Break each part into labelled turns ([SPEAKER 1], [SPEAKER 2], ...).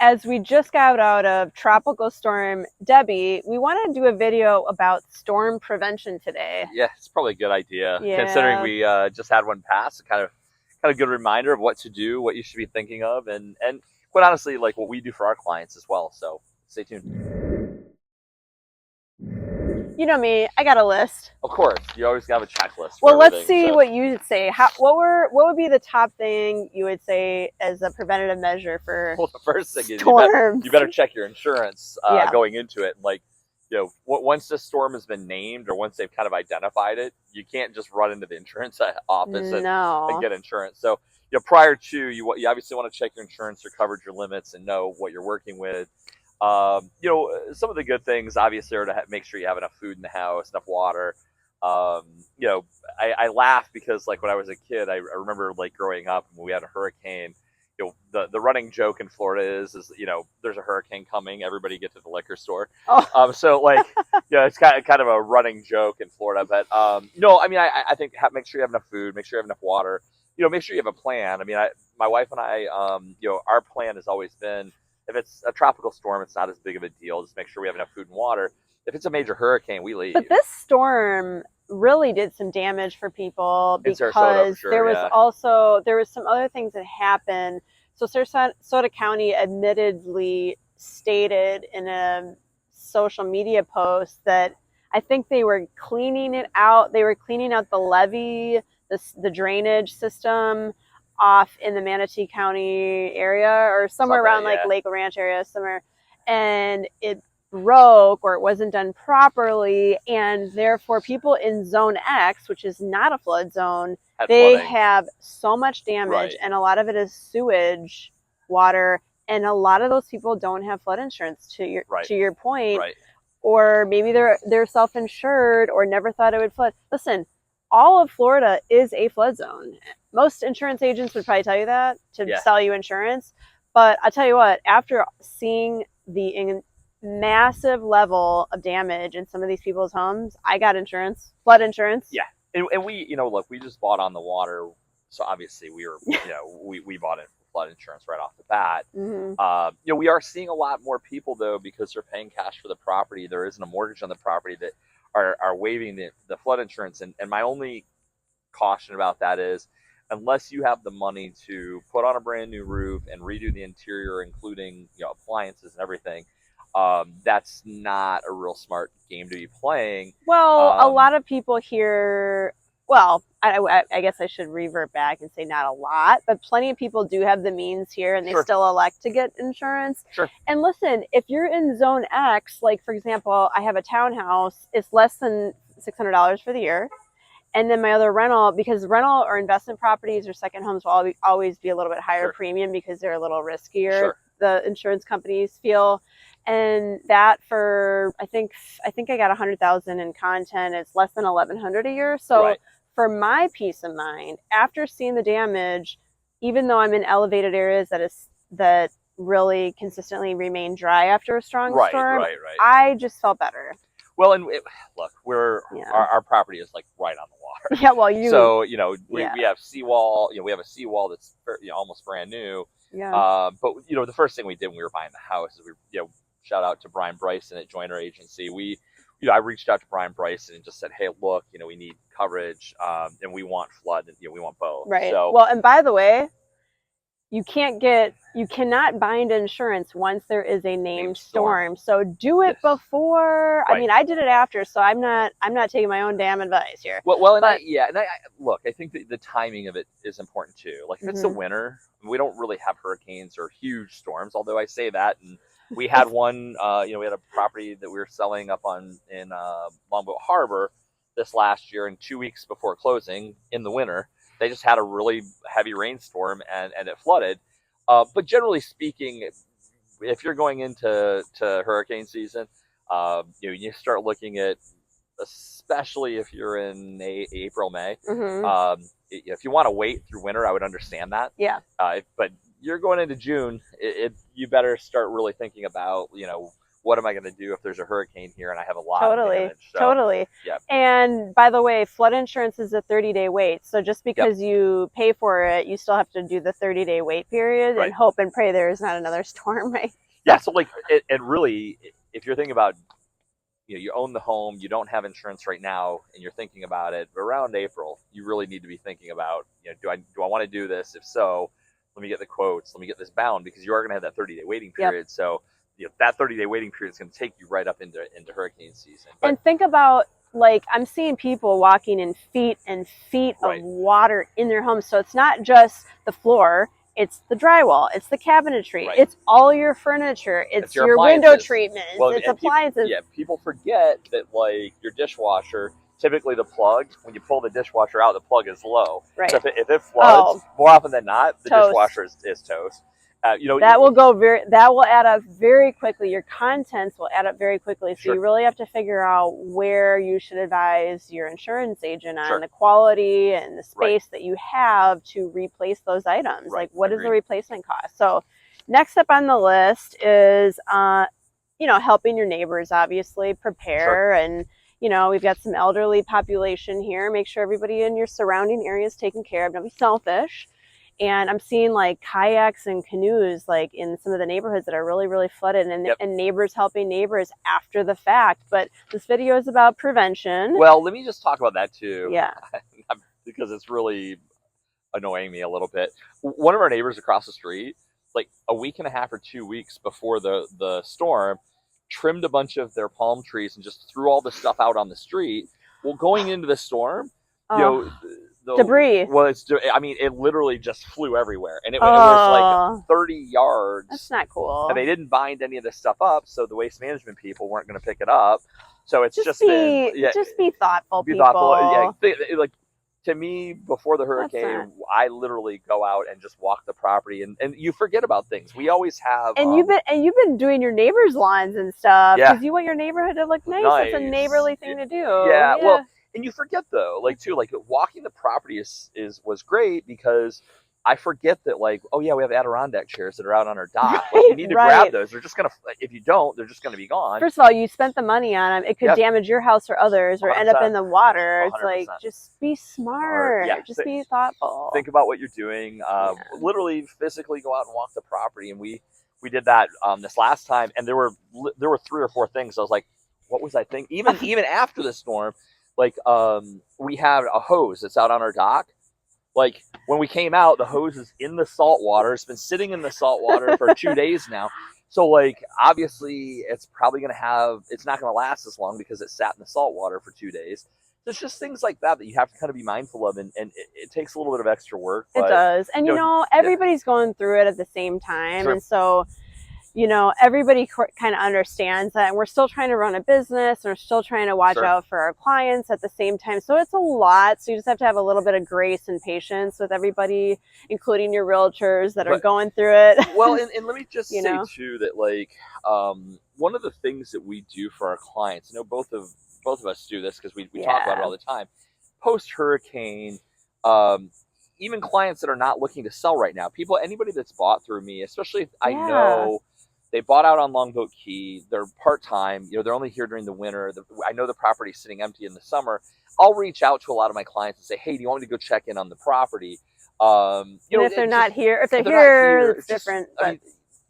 [SPEAKER 1] as we just got out of Tropical Storm Debbie, we want to do a video about storm prevention today.
[SPEAKER 2] Yeah, it's probably a good idea,
[SPEAKER 1] Yeah.
[SPEAKER 2] considering we just had one pass. Kind of good reminder of what to do, what you should be thinking of, and quite honestly, like what we do for our clients as well. So stay tuned.
[SPEAKER 1] You know me, I got a list.
[SPEAKER 2] Of course, you always have a checklist.
[SPEAKER 1] Well, let's see what you would say. What would be the top thing you would say as a preventative measure for?
[SPEAKER 2] Well, the first thing is
[SPEAKER 1] storms?
[SPEAKER 2] you better check your insurance
[SPEAKER 1] Yeah.
[SPEAKER 2] going into it. Like, once this storm has been named or once they've kind of identified it, you can't just run into the insurance office and get insurance. So, prior to you obviously want to check your insurance, your coverage, your limits, and know what you're working with. Some of the good things obviously are to make sure you have enough food in the house, enough water. I laugh because like when I was a kid, I remember like growing up when we had a hurricane. The running joke in Florida is there's a hurricane coming, everybody get to the liquor store.
[SPEAKER 1] Oh.
[SPEAKER 2] So like it's kind of a running joke in Florida. But no, I mean I think make sure you have enough food, make sure you have enough water. Make sure you have a plan. I mean, my wife and I, our plan has always been, if it's a tropical storm, it's not as big of a deal. Just make sure we have enough food and water. If it's a major hurricane, we leave.
[SPEAKER 1] But this storm really did some damage for people because there was some other things that happened. So Sarasota County admittedly stated in a social media post that I think they were cleaning it out. They were cleaning out the levee, the drainage system off in the Manatee County area or somewhere around like Lake Ranch area somewhere, and it broke or it wasn't done properly, and therefore people in zone X, which is not a flood zone, they have so much damage, and a lot of it is sewage water, and a lot of those people don't have flood insurance, to your point, or maybe they're self-insured or never thought it would flood. Listen, all of Florida is a flood zone. Most insurance agents would probably tell you that to sell you insurance. But I'll tell you what, after seeing the massive level of damage in some of these people's homes, I got insurance, flood insurance.
[SPEAKER 2] Yeah. And we, look, we just bought on the water. So obviously we were, we bought it for flood insurance right off the bat. Mm-hmm. We are seeing a lot more people though, because they're paying cash for the property. There isn't a mortgage on the property that are waiving the flood insurance. And my only caution about that is, unless you have the money to put on a brand new roof and redo the interior, including appliances and everything, that's not a real smart game to be playing.
[SPEAKER 1] Well, a lot of people here, well, I guess I should revert back and say not a lot, but plenty of people do have the means here and they still elect to get insurance.
[SPEAKER 2] Sure.
[SPEAKER 1] And listen, if you're in zone X, like for example, I have a townhouse, it's less than $600 for the year. And then my other rental, because rental or investment properties or second homes will always be a little bit higher premium because they're a little riskier, the insurance companies feel. And that for, I think I got 100,000 in content. It's less than 1,100 a year. So for my peace of mind, after seeing the damage, even though I'm in elevated areas that really consistently remain dry after a strong storm, I just felt better.
[SPEAKER 2] Well, and look, our property is like right on the water.
[SPEAKER 1] Yeah, well,
[SPEAKER 2] we have seawall. We have a seawall that's almost brand new.
[SPEAKER 1] Yeah.
[SPEAKER 2] But the first thing we did when we were buying the house is we shout out to Brian Bryson at Joiner Agency. I reached out to Brian Bryson and just said, hey, look, we need coverage, and we want flood, and we want both.
[SPEAKER 1] Right.
[SPEAKER 2] So,
[SPEAKER 1] well, and by the way, you cannot bind insurance once there is a named storm. So do it before. I mean, I did it after, so I'm not taking my own damn advice here.
[SPEAKER 2] Well, I think the timing of it is important too. Like if it's the winter, we don't really have hurricanes or huge storms, although I say that, and we had one, we had a property that we were selling up in Longboat Harbor this last year, and 2 weeks before closing in the winter, they just had a really heavy rainstorm and it flooded. But generally speaking, if you're going into hurricane season, you start looking at, especially if you're in April, May, if you want to wait through winter, I would understand that.
[SPEAKER 1] Yeah.
[SPEAKER 2] But you're going into June, you better start really thinking about, what am I going to do if there's a hurricane here and I have a lot of damage? So,
[SPEAKER 1] Totally.
[SPEAKER 2] Yeah.
[SPEAKER 1] And by the way, flood insurance is a 30-day wait. So just because you pay for it, you still have to do the 30-day wait period and hope and pray there is not another storm, right?
[SPEAKER 2] Yeah. So like, it really, if you're thinking about, you own the home, you don't have insurance right now, and you're thinking about it around April, you really need to be thinking about, do I want to do this? If so, let me get the quotes, let me get this bound, because you are going to have that 30-day waiting period. So that 30-day waiting period is going to take you right up into hurricane season.
[SPEAKER 1] And think about, like, I'm seeing people walking in feet and feet of water in their homes. So it's not just the floor, it's the drywall, it's the cabinetry, it's all your furniture, it's your window treatments, it's appliances.
[SPEAKER 2] People forget that, like, your dishwasher, typically the plug, when you pull the dishwasher out, the plug is low. Right. So if it floods, more often than not, the dishwasher is toast. That will add up very quickly. Your contents will add up very quickly. So you really have to figure out where you should advise your insurance agent on the quality and the space that you have to replace those items. Like, what is the replacement cost? So next up on the list is, helping your neighbors, obviously, prepare. And, we've got some elderly population here. Make sure everybody in your surrounding area is taken care of. Don't be selfish. And I'm seeing like kayaks and canoes like in some of the neighborhoods that are really, really flooded, and neighbors helping neighbors after the fact. But this video is about prevention. Well, let me just talk about that too.
[SPEAKER 1] Yeah.
[SPEAKER 2] Because it's really annoying me a little bit. One of our neighbors across the street, like a week and a half or 2 weeks before the storm, trimmed a bunch of their palm trees and just threw all the stuff out on the street. Well, going into the storm,
[SPEAKER 1] debris.
[SPEAKER 2] Well, it literally just flew everywhere, and it was like 30 yards.
[SPEAKER 1] That's not cool.
[SPEAKER 2] And they didn't bind any of this stuff up, so the waste management people weren't going to pick it up. So it's just
[SPEAKER 1] be thoughtful.
[SPEAKER 2] Be thoughtful. Yeah, like, to me, before the hurricane, I literally go out and just walk the property, and you forget about things. We always have.
[SPEAKER 1] And you've been doing your neighbors' lawns and stuff because you want your neighborhood to look nice. It's a neighborly thing to do.
[SPEAKER 2] Yeah. Well. And you forget though, like walking the property was great, because I forget that, like, oh yeah, we have Adirondack chairs that are out on our dock. Like, you need to grab those. They're just if you don't, they're just gonna be gone.
[SPEAKER 1] First of all, you spent the money on them. It could damage your house or others, or end up in the water. 100%. It's like, just be smart. Just be thoughtful.
[SPEAKER 2] Think about what you're doing. Literally, physically go out and walk the property. And we did that this last time, and there were 3 or 4 things. I was like, what was I thinking? Even after the storm. Like, we have a hose that's out on our dock. Like, when we came out, the hose is in the salt water. It's been sitting in the salt water for 2 days now. So, like, obviously, it's probably it's not going to last as long because it sat in the salt water for 2 days. There's just things like that you have to kind of be mindful of, and it takes a little bit of extra work. But,
[SPEAKER 1] it does. And, everybody's going through it at the same time. And so, everybody kind of understands that, and we're still trying to run a business, and we're still trying to watch out for our clients at the same time. So it's a lot. So you just have to have a little bit of grace and patience with everybody, including your realtors that are going through it.
[SPEAKER 2] Well, and let me just say too that, like, one of the things that we do for our clients, both of us do this because we talk about it all the time. Post hurricane, even clients that are not looking to sell right now, anybody that's bought through me, especially if I know they bought out on Longboat Key, they're part-time, they're only here during the winter. I know the property's sitting empty in the summer. I'll reach out to a lot of my clients and say, hey, do you want me to go check in on the property?
[SPEAKER 1] If they're not here, if they're here, it's different. But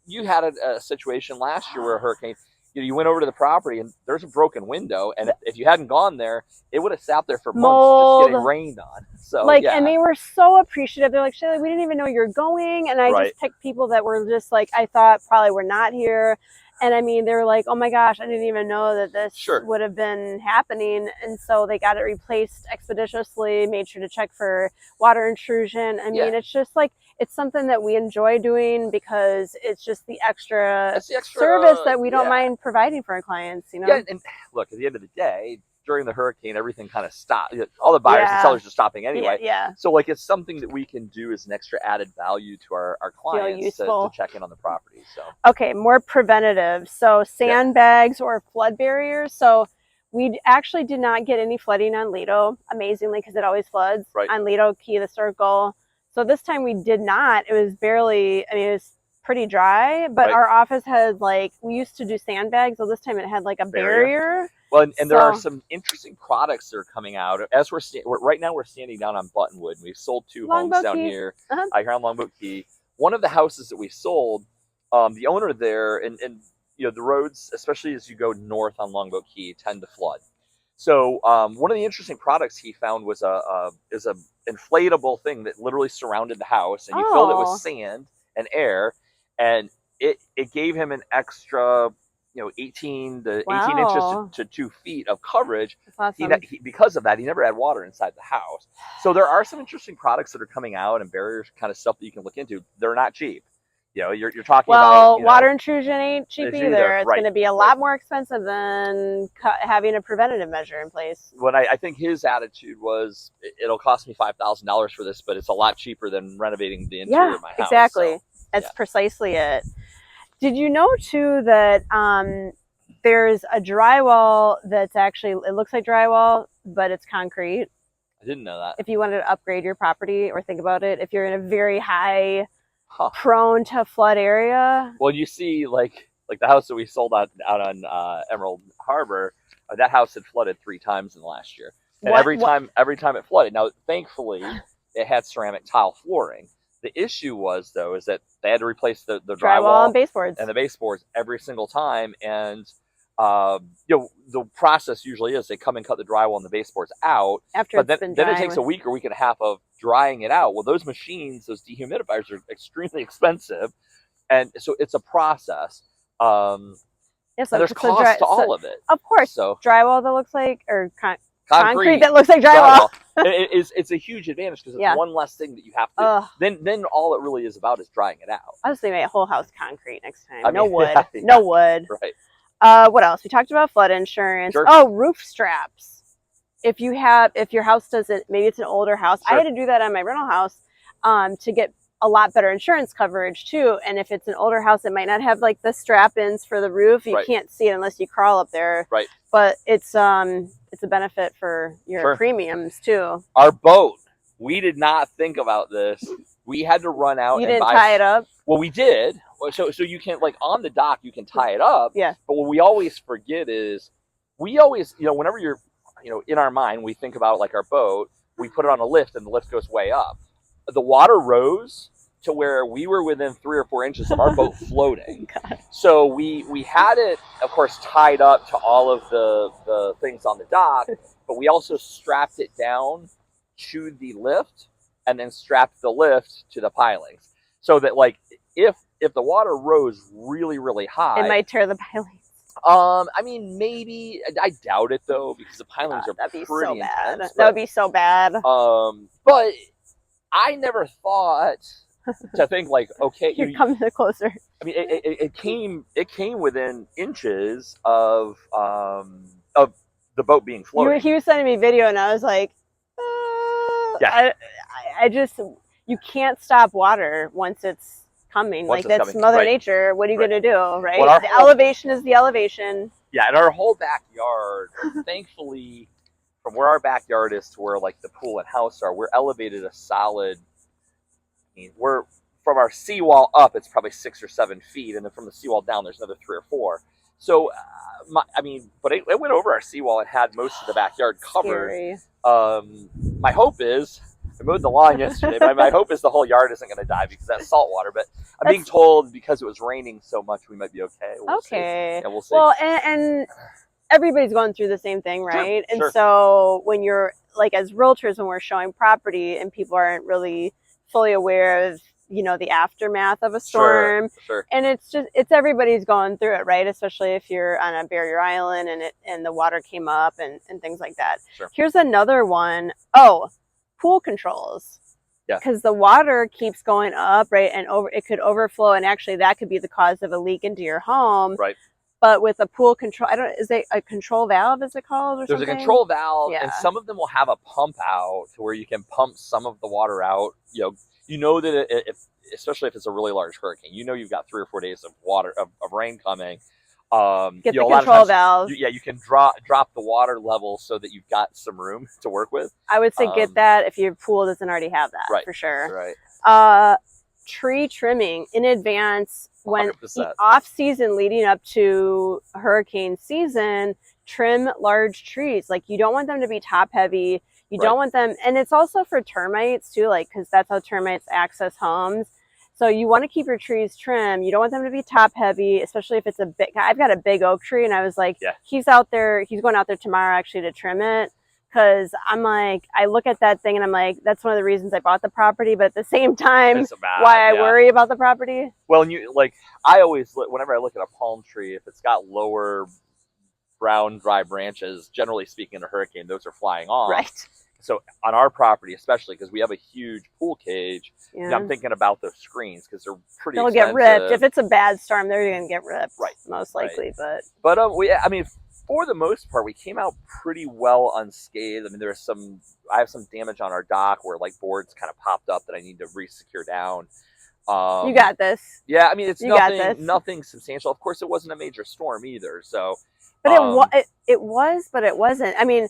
[SPEAKER 2] you had a situation last year where a hurricane, you went over to the property and there's a broken window, and if you hadn't gone there, it would have sat there for months just getting rained on. So
[SPEAKER 1] and they were so appreciative. They're like, Shayla, we didn't even know you're going, and I just picked people that were just like, I thought probably were not here. And I mean, they were like, oh my gosh, I didn't even know that this would have been happening. And so they got it replaced expeditiously, made sure to check for water intrusion. I mean, it's just like, it's something that we enjoy doing because it's just the extra service that we don't mind providing for our clients, Yeah,
[SPEAKER 2] and look, at the end of the day, during the hurricane, everything kind of stopped. All the buyers and sellers are stopping anyway.
[SPEAKER 1] Yeah.
[SPEAKER 2] So, like, it's something that we can do as an extra added value to our clients to check in on the property. So,
[SPEAKER 1] okay, more preventative. So sandbags or flood barriers. So we actually did not get any flooding on Lido, amazingly, because it always floods on Lido, Key of the Circle. So this time we did not. It was barely, it was pretty dry, but
[SPEAKER 2] Right.
[SPEAKER 1] our office had like, we used to do sandbags, so this time it had like a barrier.
[SPEAKER 2] Well, and there are some interesting products that are coming out. As right now, we're standing down on Buttonwood. We've sold 2 homes down here. Here on Longboat Key. One of the houses that we sold, the owner there, and you know, the roads, especially as you go north on Longboat Key, tend to flood. So one of the interesting products he found was a inflatable thing that literally surrounded the house, and you filled it with sand and air, and it gave him an extra, you know, 18 inches to 2 feet of coverage.
[SPEAKER 1] That's awesome.
[SPEAKER 2] Because of that, he never had water inside the house. So there are some interesting products that are coming out, and barriers kind of stuff that you can look into. They're not cheap. You know, you're talking about, you know,
[SPEAKER 1] water intrusion ain't cheap either. It's
[SPEAKER 2] right,
[SPEAKER 1] going to be a lot more expensive than having a preventative measure in place.
[SPEAKER 2] When I think his attitude was, it'll cost me $5,000 for this, but it's a lot cheaper than renovating the interior of my house.
[SPEAKER 1] Exactly. So, that's precisely it. Did you know too that there's a drywall that's actually, it looks like drywall, but it's concrete?
[SPEAKER 2] I didn't know that.
[SPEAKER 1] If you wanted to upgrade your property or think about it, if you're in a very high, prone to flood area.
[SPEAKER 2] Well, you see, like the house that we sold out on Emerald Harbor, that house had flooded 3 times in the last year, and every time it flooded. Now, thankfully, it had ceramic tile flooring. The issue was, though, is that they had to replace the drywall
[SPEAKER 1] and baseboards
[SPEAKER 2] every single time, and you know, the process usually is they come and cut the drywall and the baseboards out
[SPEAKER 1] after
[SPEAKER 2] but then it takes a week or week and a half of drying it out. Well, those machines, those dehumidifiers, are extremely expensive, and so it's a process. There's cost to all of it,
[SPEAKER 1] of course.
[SPEAKER 2] So
[SPEAKER 1] drywall that looks like, or concrete that looks like drywall.
[SPEAKER 2] It's a huge advantage because it's one less thing that you have to. Then all it really is about is drying it out.
[SPEAKER 1] I'll just make my whole house concrete next time. No wood.
[SPEAKER 2] Right.
[SPEAKER 1] What else? We talked about flood insurance.
[SPEAKER 2] Sure.
[SPEAKER 1] Oh, roof straps. If your house doesn't, maybe it's an older house. Sure. I had to do that on my rental house to get a lot better insurance coverage too. And if it's an older house, it might not have like the strap-ins for the roof. You can't see it unless you crawl up there.
[SPEAKER 2] Right.
[SPEAKER 1] But it's a benefit for your premiums too.
[SPEAKER 2] Our boat, we did not think about this. We had to run out.
[SPEAKER 1] You didn't tie it up?
[SPEAKER 2] Well, we did. So you can, like, on the dock, you can tie it up.
[SPEAKER 1] Yeah.
[SPEAKER 2] But what we always forget is, we always, you know, whenever you're, you know, in our mind, we think about like our boat, we put it on a lift and the lift goes way up. The water rose to where we were within 3 or 4 inches of our boat floating. So we had it, of course, tied up to all of the things on the dock, but we also strapped it down to the lift and then strapped the lift to the pilings. So that, like, if the water rose really, really high,
[SPEAKER 1] it might tear the pilings.
[SPEAKER 2] I mean, maybe. I doubt it, though, because the pilings are pretty intense.
[SPEAKER 1] That would be so bad.
[SPEAKER 2] But I never thought to think, like, okay,
[SPEAKER 1] you're coming closer.
[SPEAKER 2] I mean, it came within inches of the boat being floating.
[SPEAKER 1] He was sending me video, and I was like, I just, you can't stop water once it's coming. That's Mother Nature. What are you going to do, right? Well, the elevation is the elevation.
[SPEAKER 2] Yeah, and our whole backyard, thankfully, from where our backyard is to where, like, the pool and house are, we're elevated a solid, I mean, we're, from our seawall up, it's probably 6 or 7 feet, and then from the seawall down, there's another 3 or 4. So, but it went over our seawall and had most of the backyard covered.
[SPEAKER 1] Scary.
[SPEAKER 2] My hope is, I mowed the lawn yesterday, but my hope is the whole yard isn't going to die because that's salt water. But I'm being told because it was raining so much, we might be okay. We'll see. Yeah, we'll see.
[SPEAKER 1] Well, and everybody's going through the same thing, right? Sure. And so when you're, like, as realtors, when we're showing property and people aren't really fully aware of, you know, the aftermath of a storm.
[SPEAKER 2] Sure.
[SPEAKER 1] And it's everybody's going through it, right? Especially if you're on a barrier island and the water came up and things like that.
[SPEAKER 2] Sure.
[SPEAKER 1] Here's another one. Oh, pool controls.
[SPEAKER 2] Yeah.
[SPEAKER 1] Because the water keeps going up, right? And it could overflow, and actually that could be the cause of a leak into your home.
[SPEAKER 2] Right.
[SPEAKER 1] But with a pool control, is it a control valve, is it called, or something?
[SPEAKER 2] There's a control valve, and some of them will have a pump out to where you can pump some of the water out. You know that especially if it's a really large hurricane, you know you've got 3 or 4 days of water of rain coming.
[SPEAKER 1] Get the control valve.
[SPEAKER 2] You can drop the water level so that you've got some room to work with.
[SPEAKER 1] I would say get that if your pool doesn't already have that, for sure.
[SPEAKER 2] Right.
[SPEAKER 1] tree trimming in advance when
[SPEAKER 2] 100%.
[SPEAKER 1] off season leading up to hurricane season. Trim large trees. Like, you don't want them to be top heavy. You don't want them, and it's also for termites too, like, because that's how termites access homes. So you want to keep your trees trim. You don't want them to be top heavy, especially if it's a big, I've got a big oak tree, and I was like, he's going out there tomorrow actually to trim it. Because I'm like, I look at that thing and I'm like, that's one of the reasons I bought the property. But at the same time, why I worry about the property.
[SPEAKER 2] Well, and I always, whenever I look at a palm tree, if it's got lower brown, dry branches, generally speaking, in a hurricane, those are flying off.
[SPEAKER 1] Right.
[SPEAKER 2] So on our property, especially because we have a huge pool cage, I'm thinking about those screens because they're pretty expensive.
[SPEAKER 1] They'll get ripped. If it's a bad storm, they're going to get ripped. Right. Most likely. But
[SPEAKER 2] for the most part, we came out pretty well unscathed. I mean, I have some damage on our dock where like boards kind of popped up that I need to re-secure down.
[SPEAKER 1] You got this.
[SPEAKER 2] Yeah, I mean, it's nothing substantial. Of course, it wasn't a major storm either. So,
[SPEAKER 1] but it was, but it wasn't. I mean,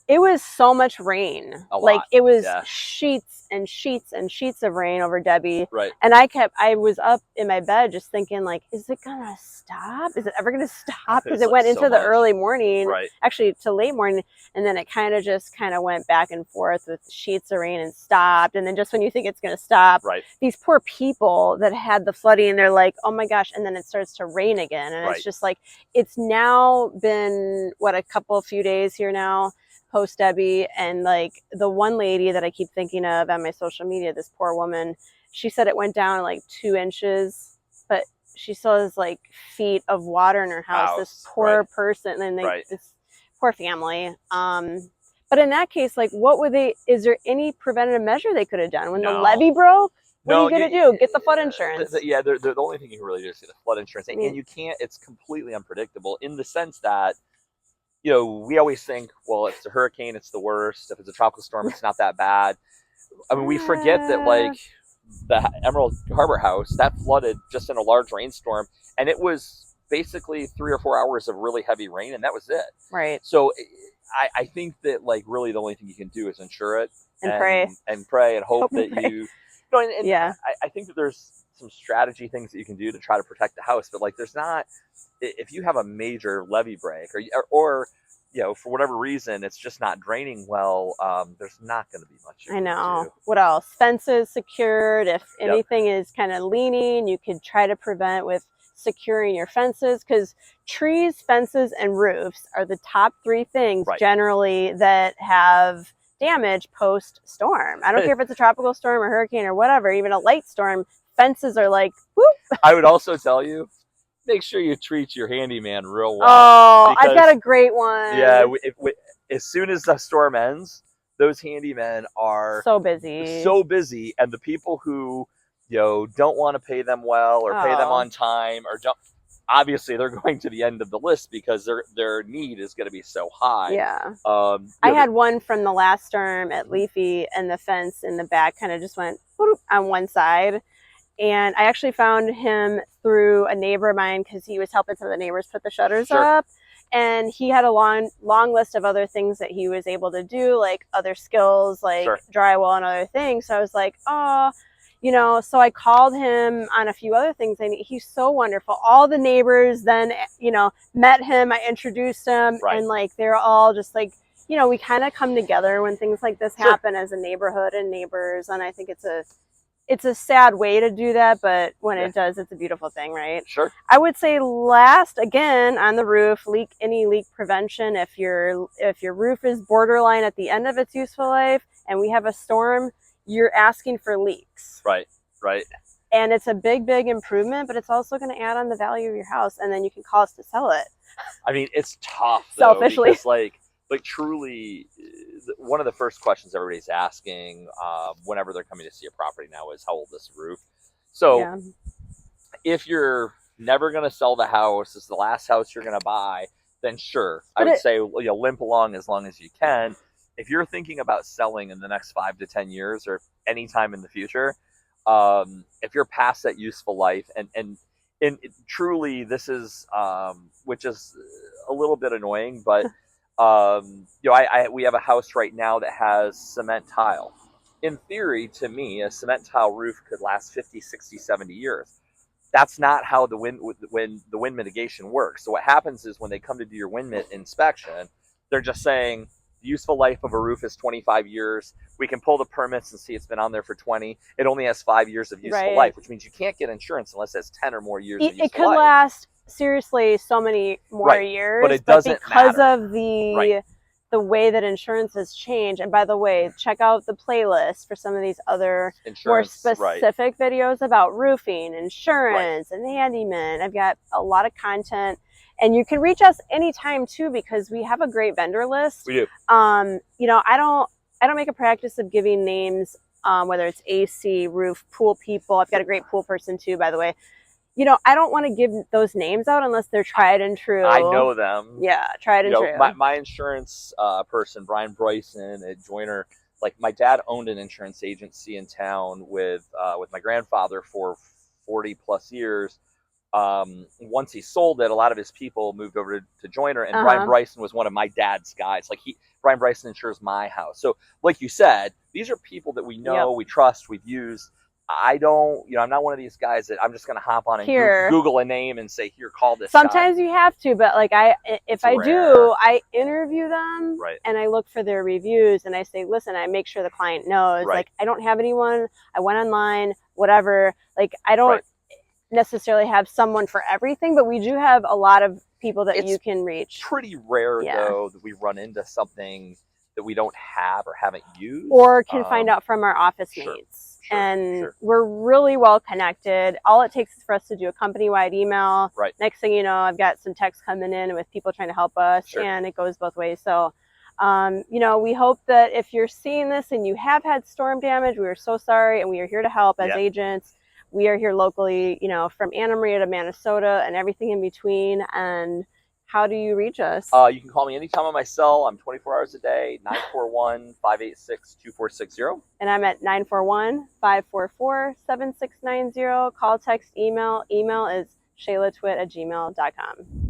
[SPEAKER 1] it was so much rain. Like, it was sheets and sheets and sheets of rain over Debbie.
[SPEAKER 2] Right.
[SPEAKER 1] And I was up in my bed just thinking, like, is it going to stop? Is it ever going to stop? Because it went into the early morning, actually to late morning. And then it kind of went back and forth with sheets of rain and stopped. And then just when you think it's going to stop, these poor people that had the flooding, they're like, oh my gosh. And then it starts to rain again. And it's just like, it's now been, a few days here now, post Debbie, and like the one lady that I keep thinking of on my social media, this poor woman, she said it went down like 2 inches, but she still has like feet of water in her house. This poor person, and this poor family. But in that case, like, is there any preventative measure they could have done when the levee broke? What are you going to do? Get the flood insurance.
[SPEAKER 2] The only thing you can really do is get the flood insurance. And you can't, it's completely unpredictable in the sense that, we always think, well, if it's a hurricane, it's the worst. If it's a tropical storm, it's not that bad. I mean, we forget that, like, the Emerald Harbor house, that flooded just in a large rainstorm. And it was basically 3 or 4 hours of really heavy rain, and that was it.
[SPEAKER 1] Right.
[SPEAKER 2] So I think that, like, really the only thing you can do is insure it.
[SPEAKER 1] And pray.
[SPEAKER 2] And pray and hope that you... I think that there's some strategy things that you can do to try to protect the house. But, like, there's not... If you have a major levee break or for whatever reason, it's just not draining well, there's not going to be much.
[SPEAKER 1] I know. What else? Fences secured. If anything is kind of leaning, you could try to prevent with securing your fences, because trees, fences, and roofs are the top 3 things generally that have damage post-storm. I don't care if it's a tropical storm or hurricane or whatever, even a light storm, fences are like, whoop.
[SPEAKER 2] I would also tell you, make sure you treat your handyman real well.
[SPEAKER 1] Oh, I've got a great one.
[SPEAKER 2] Yeah, as soon as the storm ends, those handymen are
[SPEAKER 1] so busy.
[SPEAKER 2] And the people who don't want to pay them well or pay them on time or don't, obviously they're going to the end of the list because their need is going to be so high.
[SPEAKER 1] Yeah. I had one from the last storm at Leafy, and the fence in the back kind of just went on one side. And I actually found him through a neighbor of mine because he was helping some of the neighbors put the shutters up. And he had a long list of other things that he was able to do, like other skills, like drywall and other things. So I was like, so I called him on a few other things. And he's so wonderful. All the neighbors then, met him. I introduced him. And like, they're all just like, we kind of come together when things like this happen as a neighborhood and neighbors. And I think it's a sad way to do that, but when it does, it's a beautiful thing, right?
[SPEAKER 2] Sure.
[SPEAKER 1] I would say last, again, on the roof, any leak prevention. If your roof is borderline at the end of its useful life and we have a storm, you're asking for leaks.
[SPEAKER 2] Right.
[SPEAKER 1] And it's a big, big improvement, but it's also going to add on the value of your house, and then you can call us to sell it.
[SPEAKER 2] I mean, it's tough, though,
[SPEAKER 1] selfishly.
[SPEAKER 2] Because, like truly, one of the first questions everybody's asking whenever they're coming to see a property now is, how old is the roof? So if you're never going to sell the house, it's the last house you're going to buy, then sure, I would say limp along as long as you can. If you're thinking about selling in the next 5 to 10 years or any time in the future, if you're past that useful life, and truly this is, which is a little bit annoying, but we have a house right now that has cement tile. in theory, to me, a cement tile roof could last 50, 60, 70 years. That's not how the wind mitigation works. So what happens is when they come to do your wind inspection, they're just saying the useful life of a roof is 25 years. We can pull the permits and see it's been on there for 20. It only has 5 years of useful life, which means you can't get insurance unless it has 10 or more years of useful life.
[SPEAKER 1] It could last seriously so many more years,
[SPEAKER 2] but it doesn't
[SPEAKER 1] because
[SPEAKER 2] matter.
[SPEAKER 1] of the way that insurance has changed. And by the way, check out the playlist for some of these other more specific videos about roofing, insurance, and handyman. I've got a lot of content. And you can reach us anytime too, because we have a great vendor list.
[SPEAKER 2] We do.
[SPEAKER 1] You know, I don't make a practice of giving names, whether it's AC, roof, pool people. I've got a great pool person too, by the way. You know, I don't want to give those names out unless they're tried and true.
[SPEAKER 2] I know them.
[SPEAKER 1] Yeah, tried and true.
[SPEAKER 2] My insurance person, Brian Bryson at Joyner, like my dad owned an insurance agency in town with my grandfather for 40 plus years. Once he sold it, a lot of his people moved over to Joyner, and Brian Bryson was one of my dad's guys. Like Brian Bryson insures my house. So like you said, these are people that we know, we trust, we've used. I don't, I'm not one of these guys that I'm just going to hop on and Google a name and say, here, call this
[SPEAKER 1] Sometimes
[SPEAKER 2] guy.
[SPEAKER 1] You have to, but like if I do, I interview them and I look for their reviews and I say, listen, I make sure the client knows, like, I don't have anyone, I went online, whatever. Like, I don't necessarily have someone for everything, but we do have a lot of people that you can reach.
[SPEAKER 2] Pretty rare though that we run into something that we don't have or haven't used.
[SPEAKER 1] Or can find out from our office mates. We're really well connected. All it takes is for us to do a company-wide email. Next thing you know, I've got some texts coming in with people trying to help us, and it goes both ways. So, you know, we hope that if you're seeing this and you have had storm damage, we are so sorry, and we are here to help as agents. We are here locally, you know, from Anna Maria to Minnesota and everything in between. And how do you reach us?
[SPEAKER 2] You can call me anytime on my cell. I'm 24 hours a day, 941-586-2460.
[SPEAKER 1] And I'm at 941-544-7690. Call, text, email. Email is shaylatwit@gmail.com.